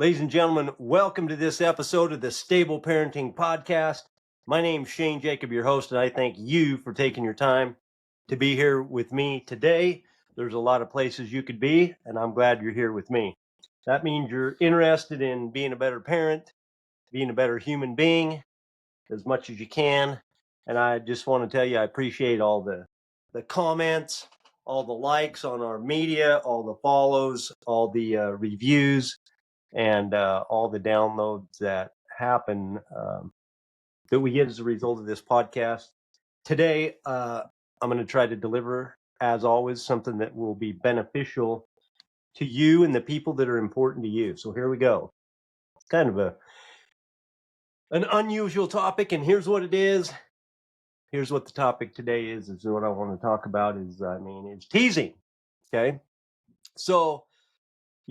Ladies and gentlemen, welcome to this episode of the Stable Parenting Podcast. My name's Shane Jacob, your host, and I thank you for taking your time to be here with me today. There's a lot of places you could be, and I'm glad you're here with me. That means you're interested in being a better parent, being a better human being as much as you can. And I just want to tell you, I appreciate all the comments, all the likes on our media, all the follows, all the reviews, and all the downloads that happen that we get as a result of this podcast. Today, I'm going to try to deliver, as always, something that will be beneficial to you and the people that are important to you. So here we go. It's kind of an unusual topic, and here's what it is. Here's what the topic today is what I want to talk about is teasing. Okay. So,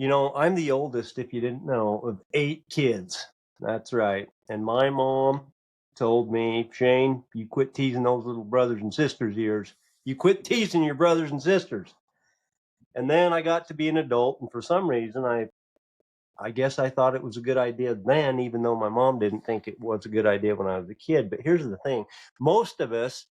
I'm the oldest, if you didn't know, of 8 kids. That's right. And my mom told me, Shane, you quit teasing those little brothers and sisters of yours. You quit teasing your brothers and sisters. And then I got to be an adult, and for some reason, I guess I thought it was a good idea then, even though my mom didn't think it was a good idea when I was a kid. But here's the thing: most of us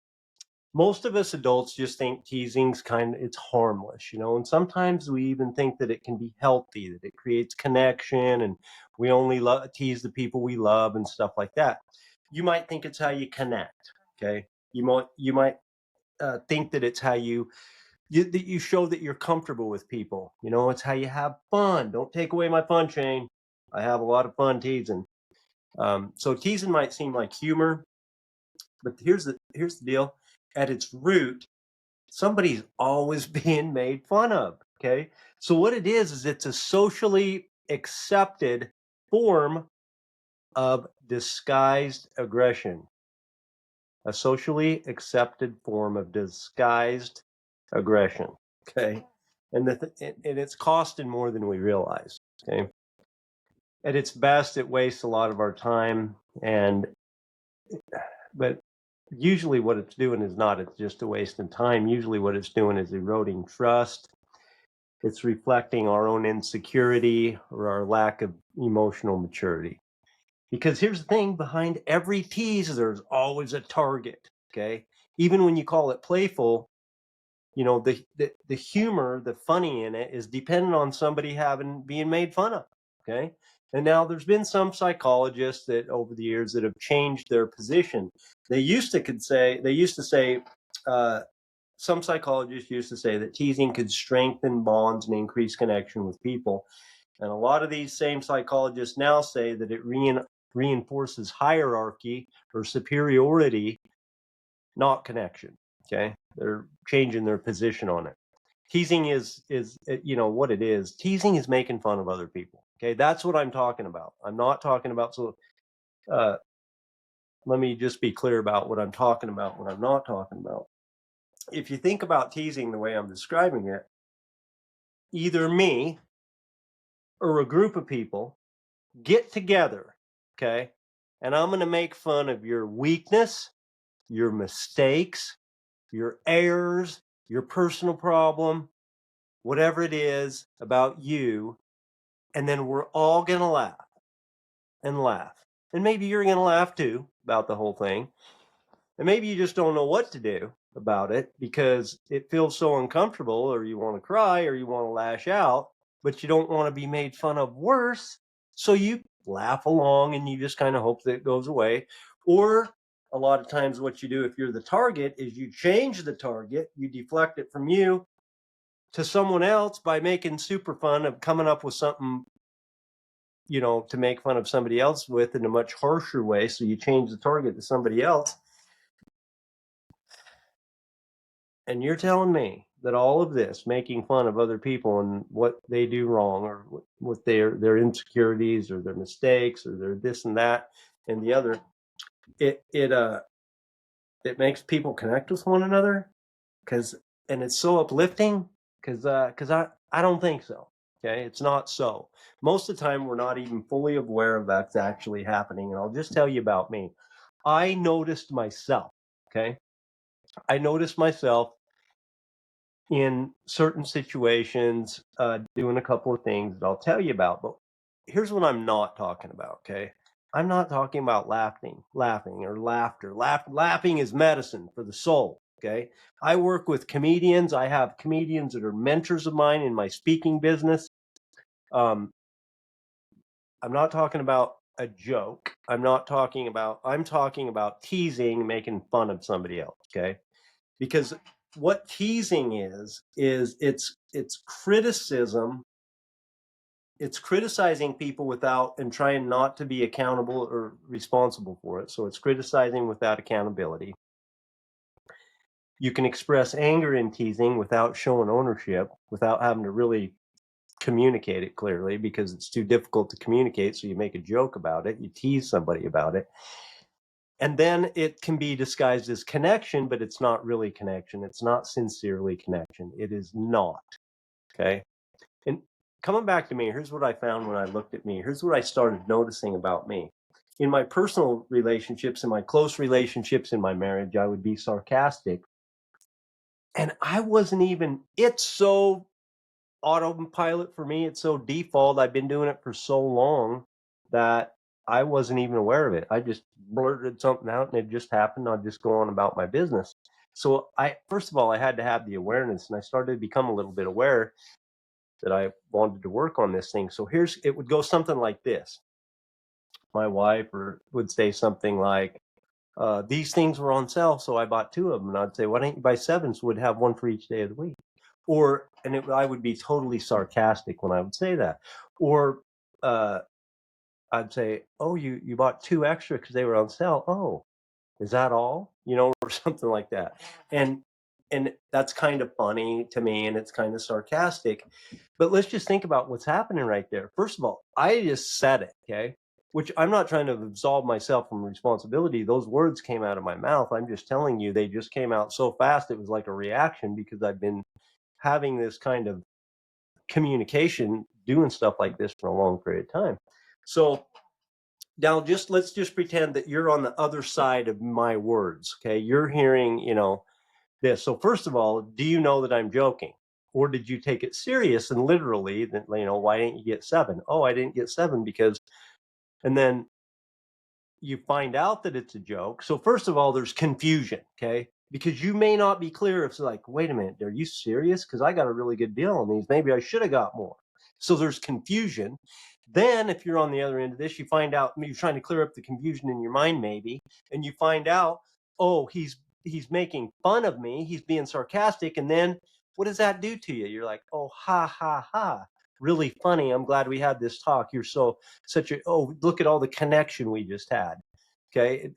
adults just think teasing's it's harmless, and sometimes we even think that it can be healthy, that it creates connection, and we only tease the people we love and stuff like that. You might think it's how you connect. Okay. You might think that it's how that you show that you're comfortable with people. It's how you have fun. Don't take away my fun, Shane. I have a lot of fun teasing. So teasing might seem like humor, but here's the deal: at its root, somebody's always being made fun of. Okay. So what it is it's a socially accepted form of disguised aggression. A socially accepted form of disguised aggression. Okay. And it's costing more than we realize. Okay. At its best, it wastes a lot of our time, but usually what it's doing is not, it's just a waste of time. Usually what it's doing is eroding trust. It's reflecting our own insecurity or our lack of emotional maturity. Because here's the thing: behind every tease, there's always a target. Okay. Even when you call it playful, the humor, the funny in it is dependent on somebody being made fun of. Okay. And now there's been some psychologists that over the years that have changed their position. They used to say, some psychologists used to say that teasing could strengthen bonds and increase connection with people. And a lot of these same psychologists now say that it reinforces hierarchy or superiority, not connection. Okay. They're changing their position on it. Teasing is what it is. Teasing is making fun of other people. Okay. That's what I'm talking about. I'm not talking about, uh, let me just be clear about what I'm talking about, what I'm not talking about. If you think about teasing the way I'm describing it, either me or a group of people get together, okay, and I'm going to make fun of your weakness, your mistakes, your errors, your personal problem, whatever it is about you, and then we're all going to laugh and laugh. And maybe you're going to laugh too about the whole thing. And maybe you just don't know what to do about it because it feels so uncomfortable, or you want to cry, or you want to lash out, but you don't want to be made fun of worse. So you laugh along and you just kind of hope that it goes away. Or a lot of times what you do if you're the target is you change the target, you deflect it from you to someone else by making super fun of coming up with something, to make fun of somebody else with in a much harsher way. So you change the target to somebody else. And you're telling me that all of this, making fun of other people and what they do wrong, or what their insecurities or their mistakes or their this and that and the other, it makes people connect with one another, and it's so uplifting, because I don't think so. Okay, it's not so. Most of the time, we're not even fully aware of that's actually happening. And I'll just tell you about me. I noticed myself. Okay, I noticed myself in certain situations, doing a couple of things that I'll tell you about. But here's what I'm not talking about, okay? I'm not talking about laughing or laughter. Laughing is medicine for the soul, okay? I work with comedians. I have comedians that are mentors of mine in my speaking business. Um, I'm not talking about a joke. I'm talking about teasing, making fun of somebody else, okay? Because what teasing is it's criticism. It's criticizing people without and trying not to be accountable or responsible for it. So it's criticizing without accountability. You can express anger in teasing without showing ownership, without having to really communicate it clearly because it's too difficult to communicate. So you make a joke about it, you tease somebody about it. And then it can be disguised as connection, but it's not really connection. It's not sincerely connection. It is not. Okay. And coming back to me, here's what I found when I looked at me. Here's what I started noticing about me. In my personal relationships, in my close relationships, in my marriage, I would be sarcastic. And I wasn't even, it's so autopilot for me. It's so default. I've been doing it for so long that I wasn't even aware of it. I just blurted something out and it just happened. I'll just go on about my business. So first of all, I had to have the awareness and I started to become a little bit aware that I wanted to work on this thing. So it would go something like this. My wife would say something like, these things were on sale, so I bought two of them. And I'd say, why don't you buy seven so we'd have one for each day of the week? I would be totally sarcastic when I would say that. Or uh, I'd say, oh, you bought two extra because they were on sale. Oh, is that all? Or something like that. And that's kind of funny to me and it's kind of sarcastic. But let's just think about what's happening right there. First of all, I just said it, okay? Which I'm not trying to absolve myself from responsibility. Those words came out of my mouth. I'm just telling you, they just came out so fast. It was like a reaction because I've been having this kind of communication, doing stuff like this for a long period of time. So now let's just pretend that you're on the other side of my words, okay? You're hearing, this. So first of all, do you know that I'm joking? Or did you take it serious and literally that, why didn't you get seven? Oh, I didn't get seven because, and then you find out that it's a joke. So first of all, there's confusion, okay? Because you may not be clear if it's like, wait a minute, are you serious? Because I got a really good deal on these. Maybe I should have got more. So there's confusion. Then if you're on the other end of this, you find out you're trying to clear up the confusion in your mind, maybe, and you find out, oh, he's making fun of me, he's being sarcastic, and then what does that do to you? You're like, oh, ha ha ha. Really funny. I'm glad we had this talk. You're oh, look at all the connection we just had. Okay.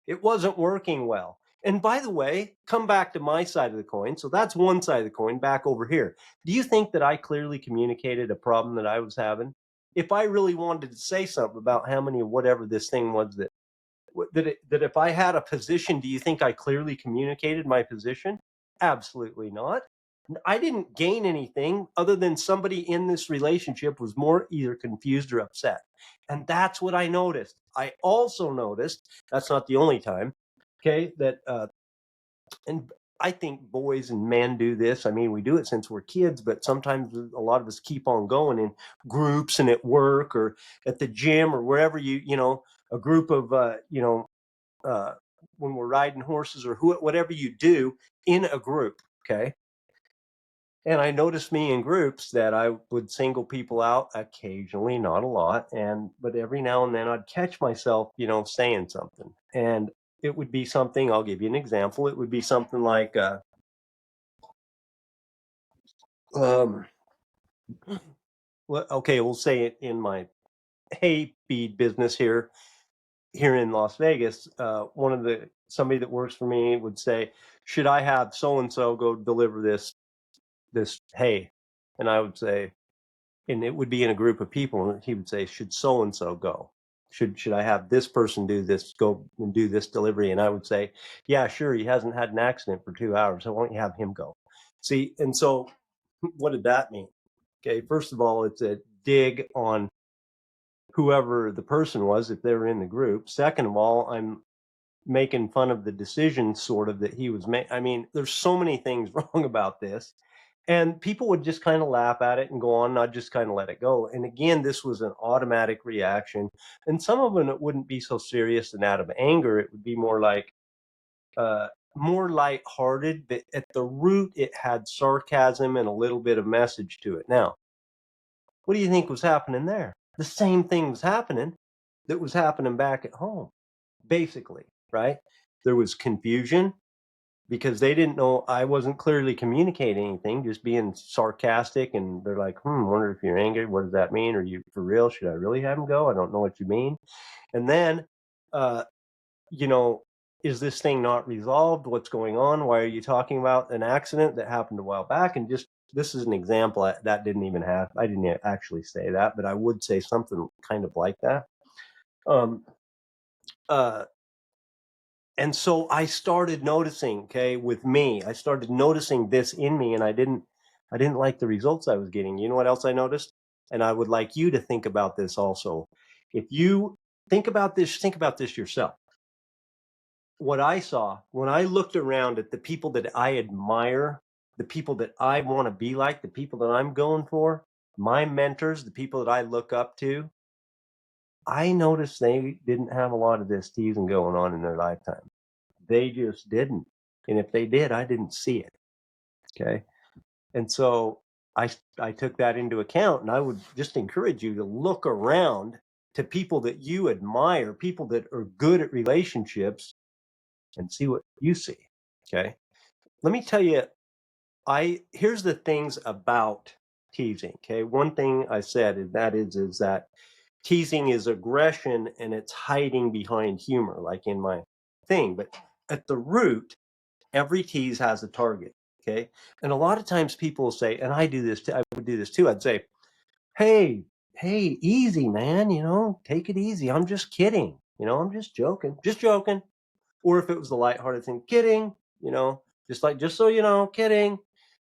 It wasn't working well. And by the way, come back to my side of the coin. So that's one side of the coin. Back over here. Do you think that I clearly communicated a problem that I was having? If I really wanted to say something about how many of whatever this thing was that if I had a position, do you think I clearly communicated my position? Absolutely not. I didn't gain anything other than somebody in this relationship was more either confused or upset. And that's what I noticed. I also noticed, that's not the only time, okay, and I think boys and men do this. I mean, we do it since we're kids, but sometimes a lot of us keep on going in groups and at work or at the gym or wherever a group of, uh, when we're riding horses or whatever you do in a group, okay? And I noticed me in groups that I would single people out occasionally, not a lot, but every now and then I'd catch myself, saying something. And it would be something, I'll give you an example. It would be something like, um, well, okay, we'll say it in my hay feed business here in Las Vegas. Somebody that works for me would say, should I have so and so go deliver this hay? And I would say, and it would be in a group of people, and he would say, should so and so go? Should I have this person go and do this delivery? And I would say, yeah, sure, he hasn't had an accident for 2 hours, so why don't you have him go? See, and so what did that mean? Okay, first of all, it's a dig on whoever the person was if they were in the group. Second of all, I'm making fun of the decision sort of that he was making. I mean, there's so many things wrong about this. And people would just kind of laugh at it and go on, and I'd just kind of let it go. And again, this was an automatic reaction. And some of them, it wouldn't be so serious and out of anger. It would be uh, more lighthearted, but at the root, it had sarcasm and a little bit of message to it. Now, what do you think was happening there? The same thing was happening that was happening back at home, basically, right? There was confusion because they didn't know I wasn't clearly communicating anything, just being sarcastic. And they're like, wonder if you're angry. What does that mean? Are you for real? Should I really have him go? I don't know what you mean. And then, uh, you know, is this thing not resolved? What's going on? Why are you talking about an accident that happened a while back? And just this is an example that didn't even have, I didn't actually say that, but I would say something kind of like that. Um, uh, and so I started noticing, okay, with me, I started noticing this in me, and I didn't like the results I was getting. You know what else I noticed? And I would like you to think about this also. If you think about this yourself. What I saw when I looked around at the people that I admire, the people that I want to be like, the people that I'm going for, my mentors, the people that I look up to, I noticed they didn't have a lot of this teasing going on in their lifetime. They just didn't. And if they did, I didn't see it. Okay. And so I took that into account, and I would just encourage you to look around to people that you admire, people that are good at relationships, and see what you see. Okay. Let me tell you, here's the things about teasing. Okay. One thing I said, and that is that teasing is aggression and it's hiding behind humor, like in my thing. But at the root, every tease has a target. Okay. And a lot of times people will say, and I do this too, I would do this too. I'd say, hey, hey, easy, man, take it easy. I'm just kidding. I'm just joking. Just joking. Or if it was the lighthearted thing, kidding, just so you know, kidding.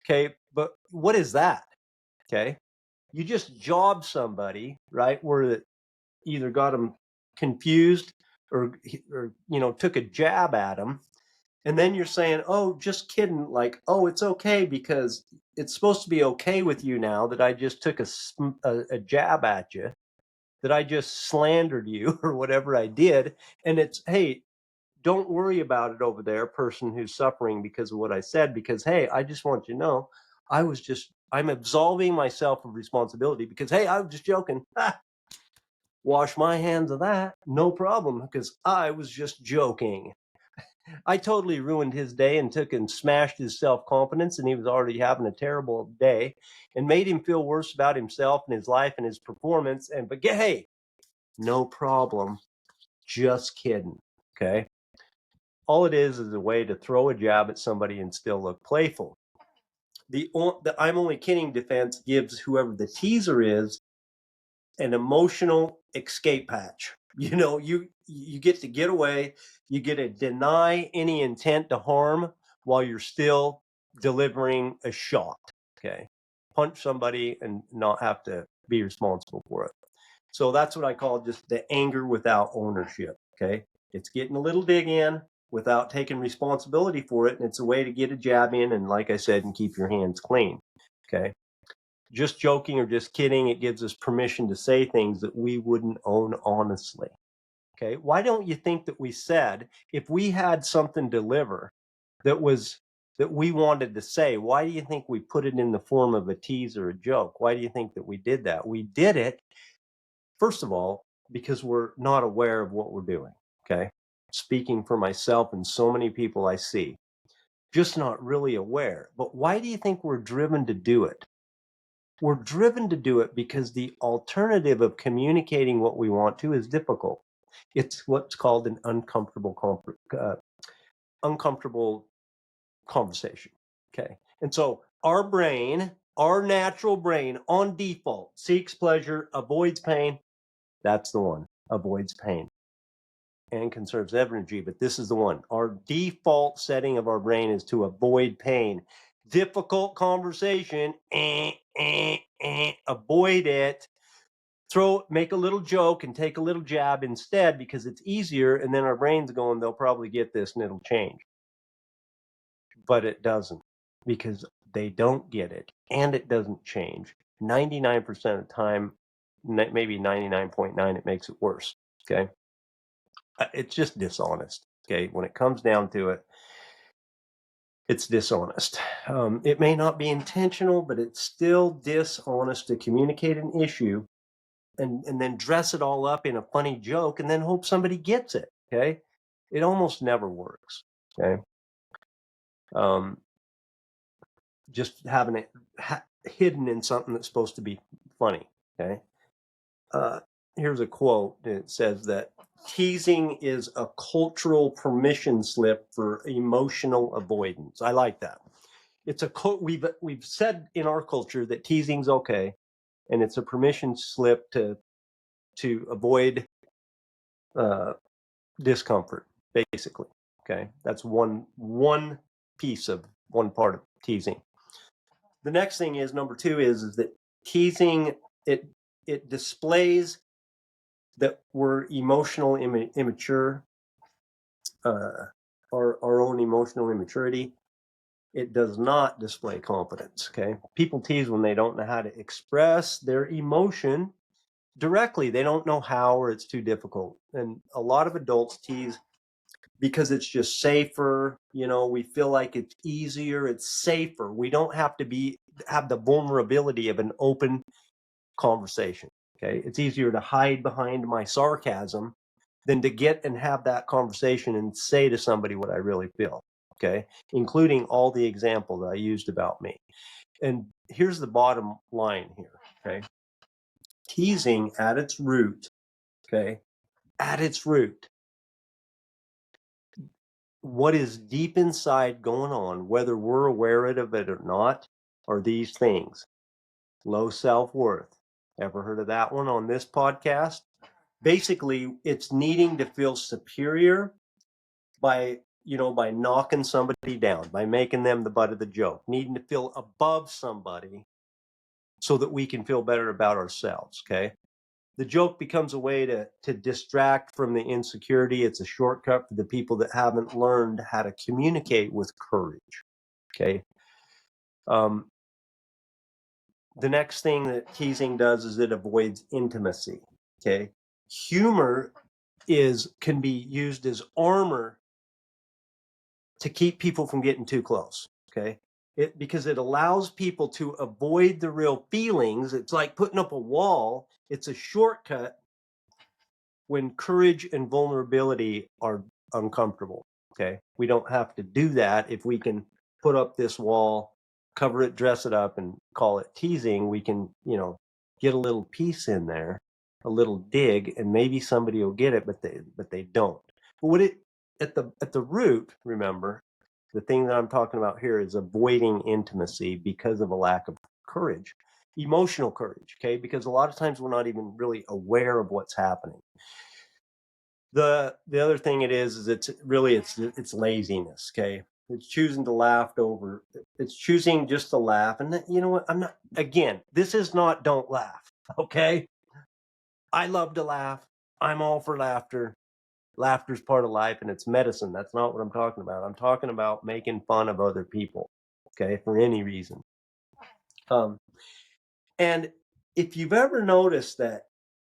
Okay. But what is that? Okay. You just job somebody, right? Where it either got them confused or took a jab at them. And then you're saying, oh, just kidding. Like, oh, it's okay because it's supposed to be okay with you now that I just took a jab at you, that I just slandered you or whatever I did. And it's, hey, don't worry about it over there, person who's suffering because of what I said, because, hey, I just want you to know I'm absolving myself of responsibility because, hey, I was just joking. Wash my hands of that. No problem, because I was just joking. I totally ruined his day and took and smashed his self-confidence, and he was already having a terrible day and made him feel worse about himself and his life and his performance. But hey, no problem. Just kidding. Okay. All it is a way to throw a jab at somebody and still look playful. The I'm only kidding defense gives whoever the teaser is an emotional escape hatch. You get to get away, you get to deny any intent to harm while you're still delivering a shot. Okay. Punch somebody and not have to be responsible for it. So that's what I call just the anger without ownership. Okay. It's getting a little dig in without taking responsibility for it. And it's a way to get a jab in. And like I said, and keep your hands clean. Okay. Just joking or just kidding, it gives us permission to say things that we wouldn't own honestly. Okay. Why don't you think that we said, if we had something to deliver that we wanted to say, why do you think we put it in the form of a tease or a joke? Why do you think that we did that? We did it, first of all, because we're not aware of what we're doing. Okay. Speaking for myself and so many people I see, just not really aware. But why do you think we're driven to do it? We're driven to do it because the alternative of communicating what we want to is difficult. It's what's called an uncomfortable conversation. Okay. And so our natural brain on default seeks pleasure, avoids pain. That's the one. Avoids pain and conserves energy. But this is the one. Our default setting of our brain is to avoid pain. Difficult conversation, avoid it. Make a little joke and take a little jab instead because it's easier. And then our brain's going, they'll probably get this and it'll change. But it doesn't, because they don't get it, and it doesn't change. 99% of the time, maybe 99.9, it makes it worse. Okay. It's just dishonest. Okay. When it comes down to it, it's dishonest. It may not be intentional, but it's still dishonest to communicate an issue and then dress it all up in a funny joke and then hope somebody gets it. Okay. It almost never works. Okay. Um, just having it hidden in something that's supposed to be funny. Okay. Uh, Here's a quote. It says that teasing is a cultural permission slip for emotional avoidance. I like that. It's a we've said in our culture that teasing's okay, and it's a permission slip to avoid uh, discomfort, basically. Okay, that's one part of teasing. The next thing is number two is that teasing it displays that we're emotional immature, our own emotional immaturity. It does not display confidence. Okay, people tease when they don't know how to express their emotion directly. They don't know how, or it's too difficult. And a lot of adults tease because it's just safer. We feel like it's easier, it's safer. We don't have to have the vulnerability of an open conversation. Okay, it's easier to hide behind my sarcasm than to get and have that conversation and say to somebody what I really feel. Okay, including all the examples I used about me. And here's the bottom line here. Okay, teasing at its root, okay, at its root, what is deep inside going on, whether we're aware of it or not, are these things: low self-worth. Ever heard of that one on this podcast? Basically, it's needing to feel superior by knocking somebody down, by making them the butt of the joke, needing to feel above somebody so that we can feel better about ourselves. Okay. The joke becomes a way to distract from the insecurity. It's a shortcut for the people that haven't learned how to communicate with courage. Okay. Um, the next thing that teasing does is it avoids intimacy. Okay. Humor can be used as armor to keep people from getting too close. Okay. Because it allows people to avoid the real feelings. It's like putting up a wall. It's a shortcut when courage and vulnerability are uncomfortable. Okay. We don't have to do that. If we can put up this wall, cover it, dress it up, and call it teasing, we can, get a little piece in there, a little dig, and maybe somebody will get it, but they don't. But at the root, remember, the thing that I'm talking about here is avoiding intimacy because of a lack of courage, emotional courage. Okay. Because a lot of times we're not even really aware of what's happening. The other thing is it's laziness. Okay. It's choosing to laugh over. It's choosing just to laugh. And you know what? This is not don't laugh. Okay. I love to laugh. I'm all for laughter. Laughter's part of life and it's medicine. That's not what I'm talking about. I'm talking about making fun of other people. Okay. For any reason. And if you've ever noticed that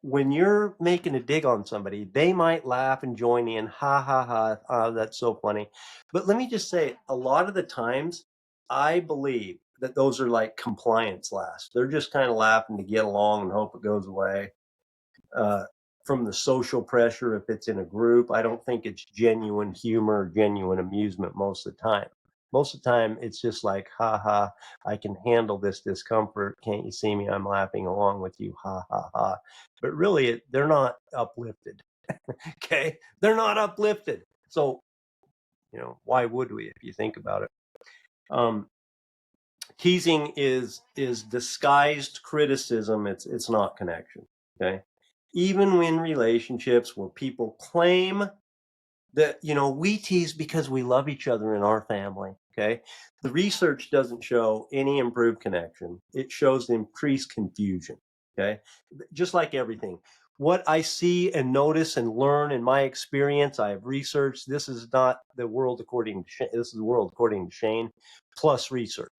when you're making a dig on somebody, they might laugh and join in, ha ha ha, that's so funny. But let me just say, a lot of the times, I believe that those are like compliance laughs. They're just kind of laughing to get along and hope it goes away. From the social pressure, if it's in a group, I don't think it's genuine humor or genuine amusement most of the time. Most of the time, it's just like, ha ha, I can handle this discomfort. Can't you see me? I'm laughing along with you, ha ha ha. But really, they're not uplifted. Okay? They're not uplifted. So, why would we if you think about it? Teasing is disguised criticism. It's not connection. Okay? Even when relationships where people claim that, we tease because we love each other in our family. Okay. The research doesn't show any improved connection. It shows increased confusion. Okay. Just like everything. What I see and notice and learn in my experience, I have researched. This is not the world according to Shane. This is the world according to Shane plus research.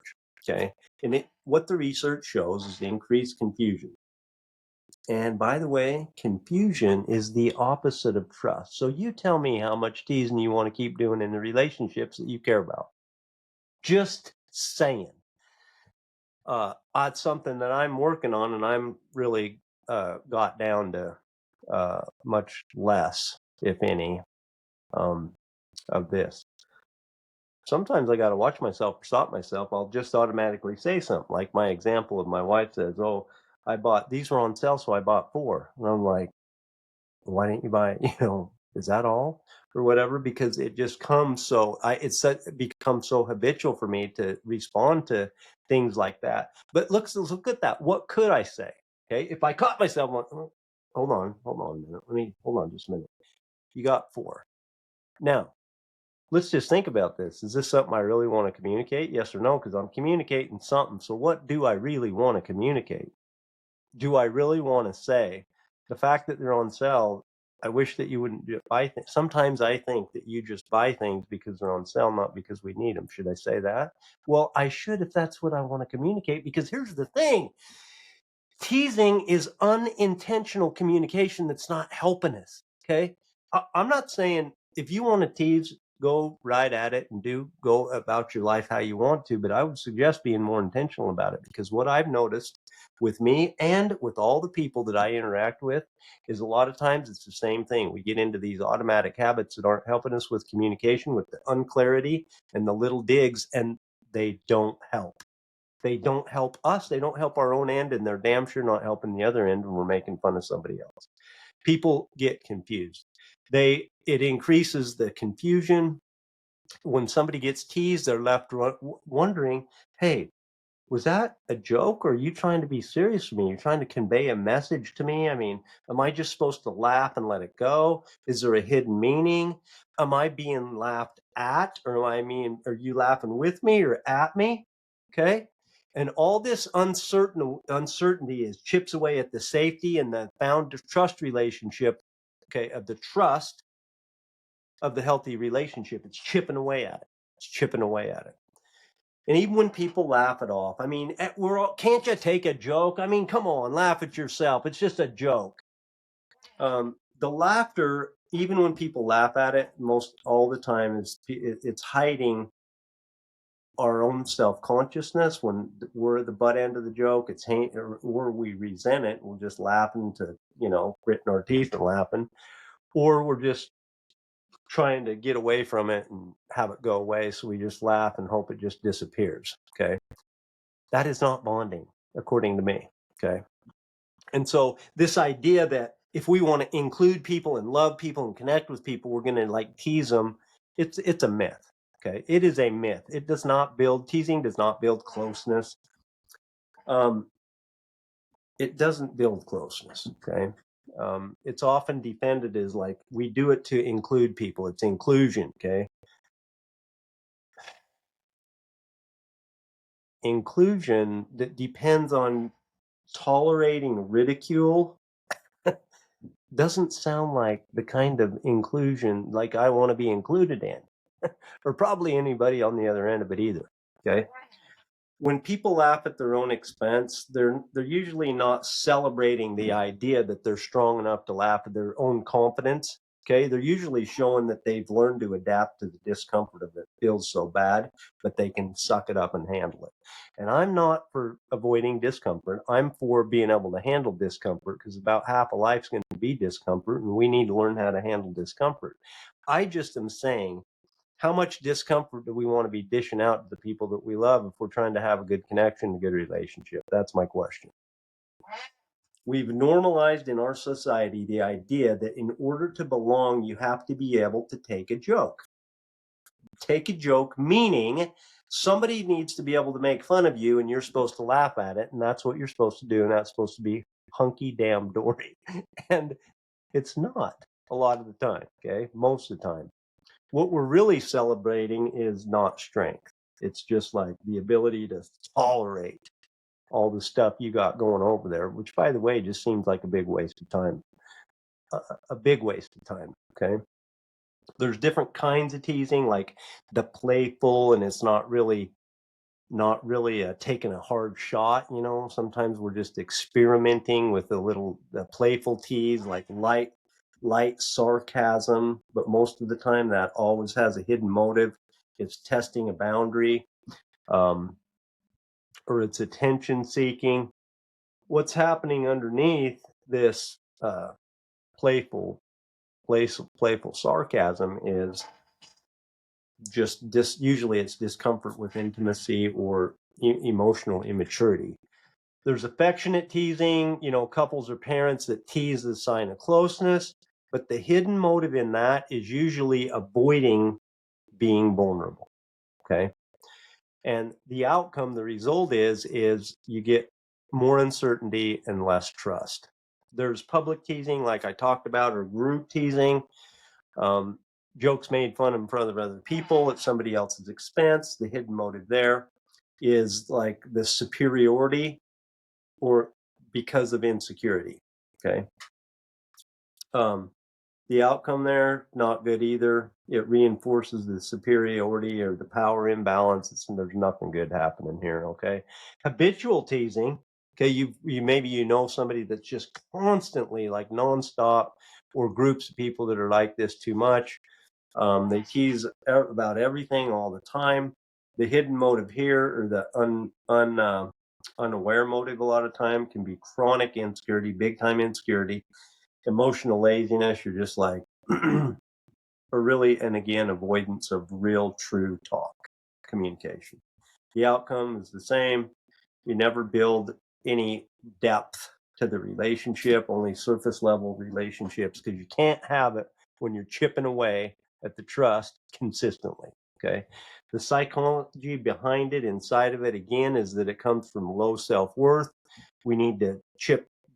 Okay. And what the research shows is increased confusion. And by the way, confusion is the opposite of trust. So you tell me how much teasing you want to keep doing in the relationships that you care about. Just saying. It's something that I'm working on, and I'm really got down to much less, if any, of this. Sometimes I got to watch myself or stop myself. I'll just automatically say something, like my example of my wife says, "Oh, I bought these were on sale, so I bought 4." And I'm like, "Why didn't you buy it?" Is that all or whatever? Because it just comes so it becomes so habitual for me to respond to things like that. But look at that. What could I say? Okay, if I caught myself, "Oh, hold on a minute. Let me hold on just a minute. You got 4 now." Let's just think about this. Is this something I really want to communicate? Yes or no? Because I'm communicating something. So what do I really want to communicate? Do I really want to say the fact that they're on sale? I wish that you wouldn't buy things. Sometimes I think that you just buy things because they're on sale, not because we need them. Should I say that? Well, I should if that's what I want to communicate. Because here's the thing: teasing is unintentional communication that's not helping us. Okay. I'm not saying if you want to tease, go right at it and go about your life how you want to, but I would suggest being more intentional about it, because what I've noticed with me and with all the people that I interact with is a lot of times it's the same thing. We get into these automatic habits that aren't helping us with communication, with the unclarity and the little digs, and they don't help. They don't help us. They don't help our own end, and they're damn sure not helping the other end when we're making fun of somebody else. People get confused. It increases the confusion. When somebody gets teased, they're left wondering, "Hey, was that a joke, or are you trying to be serious with me? You're trying to convey a message to me? I mean, am I just supposed to laugh and let it go? Is there a hidden meaning? Am I being laughed at, or are you laughing with me or at me?" Okay. And all this uncertainty is chips away at the safety and the found trust relationship, okay, of the trust of the healthy relationship. It's chipping away at it. It's chipping away at it. And even when people laugh it off, I mean, can't you take a joke? I mean, come on, laugh at yourself. It's just a joke. The laughter, even when people laugh at it, most all the time, it's hiding our own self-consciousness. When we're the butt end of the joke, or we resent it, we're just laughing to, gritting our teeth and laughing, or we're just trying to get away from it and have it go away. So we just laugh and hope it just disappears. Okay. That is not bonding, according to me. Okay. And so this idea that if we want to include people and love people and connect with people, we're going to like tease them. It's a myth. Okay. It is a myth. Teasing does not build closeness. It doesn't build closeness. Okay. It's often defended as like we do it to include people. It's inclusion. Okay. Inclusion that depends on tolerating ridicule doesn't sound like the kind of inclusion like I want to be included in, or probably anybody on the other end of it either. Okay. When people laugh at their own expense, they're usually not celebrating the idea that they're strong enough to laugh at their own confidence. Okay, they're usually showing that they've learned to adapt to the discomfort of it feels so bad, but they can suck it up and handle it. And I'm not for avoiding discomfort. I'm for being able to handle discomfort, because about half of life's going to be discomfort, and we need to learn how to handle discomfort. I just am saying, how much discomfort do we want to be dishing out to the people that we love if we're trying to have a good connection, a good relationship? That's my question. We've normalized in our society the idea that in order to belong, you have to be able to take a joke. Take a joke, meaning somebody needs to be able to make fun of you and you're supposed to laugh at it. And that's what you're supposed to do. And that's supposed to be hunky damn dory. And it's not a lot of the time. Okay. Most of the time. What we're really celebrating is not strength. It's just like the ability to tolerate all the stuff you got going over there, which, by the way, just seems like a big waste of time. A big waste of time. Okay. There's different kinds of teasing, like the playful, and it's not really not really taking a hard shot. Sometimes we're just experimenting with a little playful tease, like light sarcasm, but most of the time that always has a hidden motive. It's testing a boundary, um, or it's attention seeking. What's happening underneath this playful playful sarcasm is just usually it's discomfort with intimacy or emotional immaturity. There's affectionate teasing, couples or parents that tease as a sign of closeness, but the hidden motive in that is usually avoiding being vulnerable. Okay. And the outcome, the result is you get more uncertainty and less trust. There's public teasing, like I talked about, or group teasing. Um, Jokes made fun in front of other people at somebody else's expense. The hidden motive there is like the superiority or because of insecurity. Okay. Um, the outcome there, not good either. It reinforces the superiority or the power imbalance. There's nothing good happening here. Okay. Habitual teasing. Okay. You maybe somebody that's just constantly, like nonstop, or groups of people that are like this too much. They tease about everything all the time. The hidden motive here, or the unaware motive, a lot of time can be chronic insecurity, big time insecurity, emotional laziness. You're just like, or really, and again, avoidance of real, true talk, communication. The outcome is the same. You never build any depth to the relationship, only surface level relationships, because you can't have it when you're chipping away at the trust consistently. Okay. The psychology behind it, inside of it, again, is that it comes from low self worth. We need to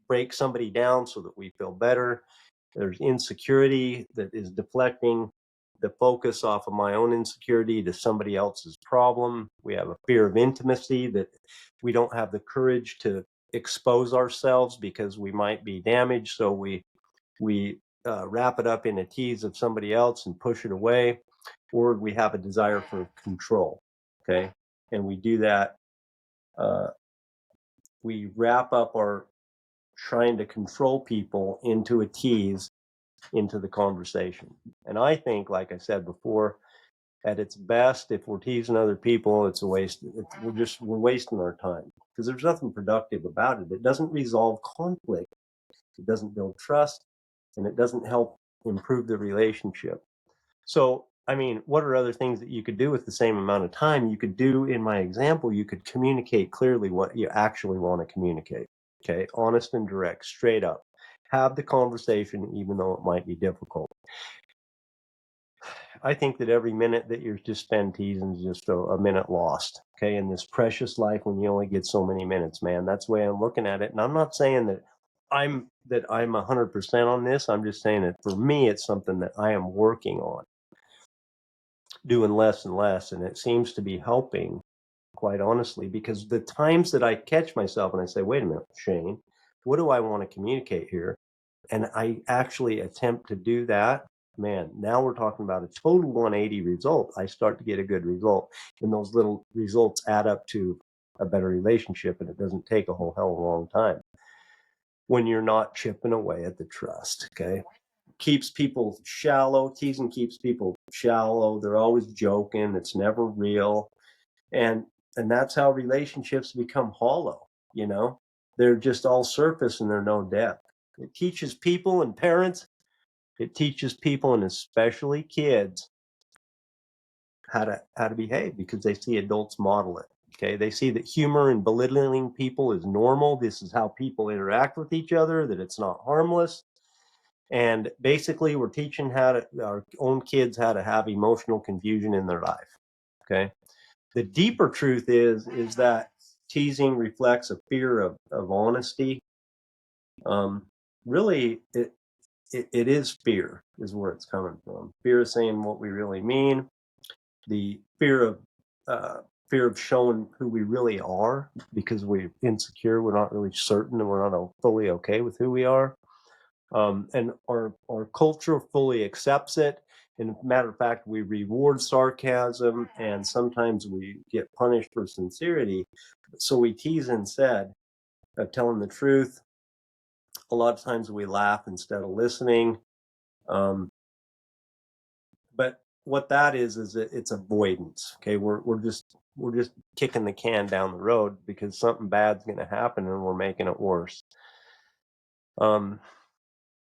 break somebody down so that we feel better. There's insecurity that is deflecting the focus off of my own insecurity to somebody else's problem. We have a fear of intimacy, that we don't have the courage to expose ourselves because we might be damaged. So we wrap it up in a tease of somebody else and push it away, or we have a desire for control. Okay, and we do that. We wrap up our trying to control people into a tease, into the conversation. And I think, like I said before, at its best, if we're teasing other people, it's a waste. We're wasting our time, because there's nothing productive about it. It doesn't resolve conflict. It doesn't build trust, and it doesn't help improve the relationship. So, I mean, what are other things that you could do with the same amount of time? You could do, in my example, you could communicate clearly what you actually want to communicate. Okay, honest and direct, straight up. Have the conversation, even though it might be difficult. I think that every minute that you're just spend teasing is just a minute lost. Okay, in this precious life, when you only get so many minutes, man. That's the way I'm looking at it. And I'm not saying that I'm 100% on this. I'm just saying that for me, it's something that I am working on, doing less and less, and it seems to be helping, quite honestly, because the times that I catch myself and I say, wait a minute, Shane, what do I want to communicate here? And I actually attempt to do that, man, now we're talking about a total 180 result. I start to get a good result, and those little results add up to a better relationship, and it doesn't take a whole hell of a long time when you're not chipping away at the trust. Okay. Keeps people shallow. Teasing keeps people shallow. They're always joking. It's never real. And that's how relationships become hollow, you know? They're just all surface and they're no depth. It teaches people and parents, it teaches people, and especially kids, how to behave, because they see adults model it. Okay, they see that humor and belittling people is normal. This is how people interact with each other, that it's not harmless. And basically, we're teaching our own kids how to have emotional confusion in their life. Okay. The deeper truth is that teasing reflects a fear of honesty. Really, it is fear, is where it's coming from. Fear of saying what we really mean. The uh, fear of showing who we really are, because we're insecure. We're not really certain, and we're not fully okay with who we are. And our culture fully accepts it. And matter of fact, we reward sarcasm and sometimes we get punished for sincerity. So we tease instead of telling the truth. A lot of times we laugh instead of listening. Um, but what that is it's avoidance. Okay, we're just kicking the can down the road because something bad's going to happen and we're making it worse.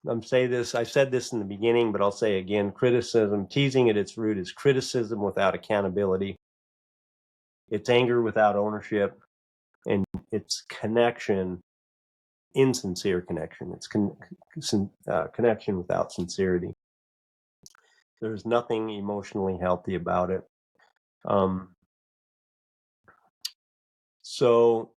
I said this in the beginning, but I'll say again, criticism, teasing at its root is criticism without accountability. It's anger without ownership, and it's connection, insincere connection. It's connection without sincerity. There's nothing emotionally healthy about it. Um, so,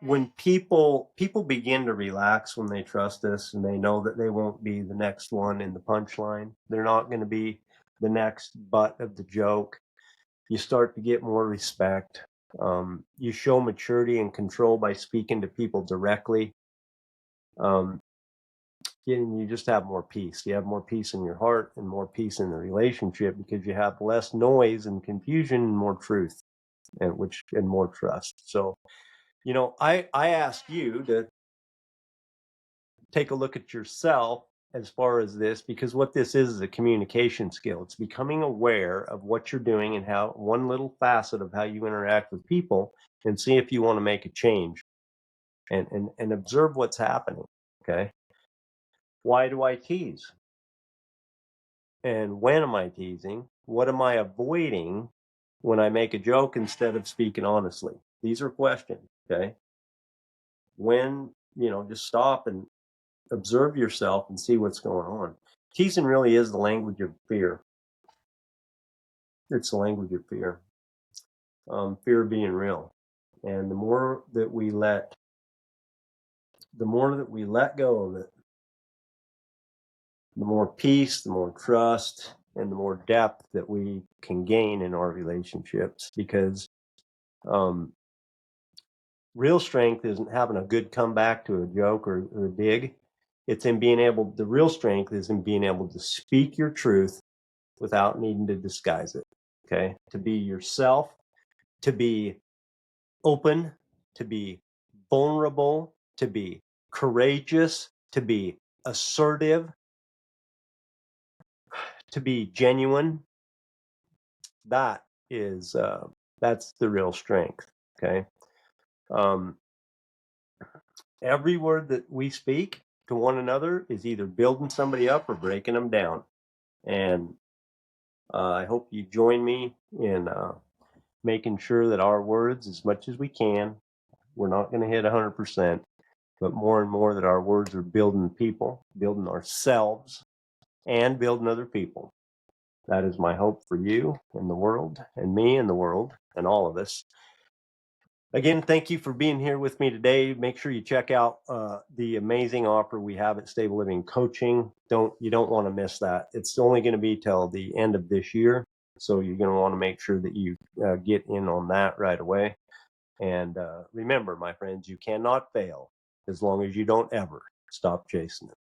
when people begin to relax when they trust us and they know that they won't be the next one in the punchline, they're not going to be the next butt of the joke. You start to get more respect. You show maturity and control by speaking to people directly. And you just have more peace. You have more peace in your heart and more peace in the relationship because you have less noise and confusion and more truth and more trust. So, I ask you to take a look at yourself as far as this, because what this is a communication skill. It's becoming aware of what you're doing and how one little facet of how you interact with people, and see if you want to make a change, and observe what's happening. Okay. Why do I tease? And when am I teasing? What am I avoiding when I make a joke instead of speaking honestly? These are questions. Okay. When, just stop and observe yourself and see what's going on. Teasing really is the language of fear. It's the language of fear. Fear of being real. And the more that we let go of it, the more peace, the more trust, and the more depth that we can gain in our relationships. Because real strength isn't having a good comeback to a joke or a dig. The real strength is in being able to speak your truth without needing to disguise it. Okay. To be yourself, to be open, to be vulnerable, to be courageous, to be assertive, to be genuine. That is, that's the real strength. Okay. Um, every word that we speak to one another is either building somebody up or breaking them down. And I hope you join me in making sure that our words, as much as we can, we're not going to hit 100%, but more and more that our words are building people, building ourselves, and building other people. That is my hope for you and the world, and me and the world, and all of us. Again, thank you for being here with me today. Make sure you check out the amazing offer we have at Stable Living Coaching. You don't want to miss that. It's only going to be till the end of this year, so you're going to want to make sure that you get in on that right away. And remember, my friends, you cannot fail as long as you don't ever stop chasing it.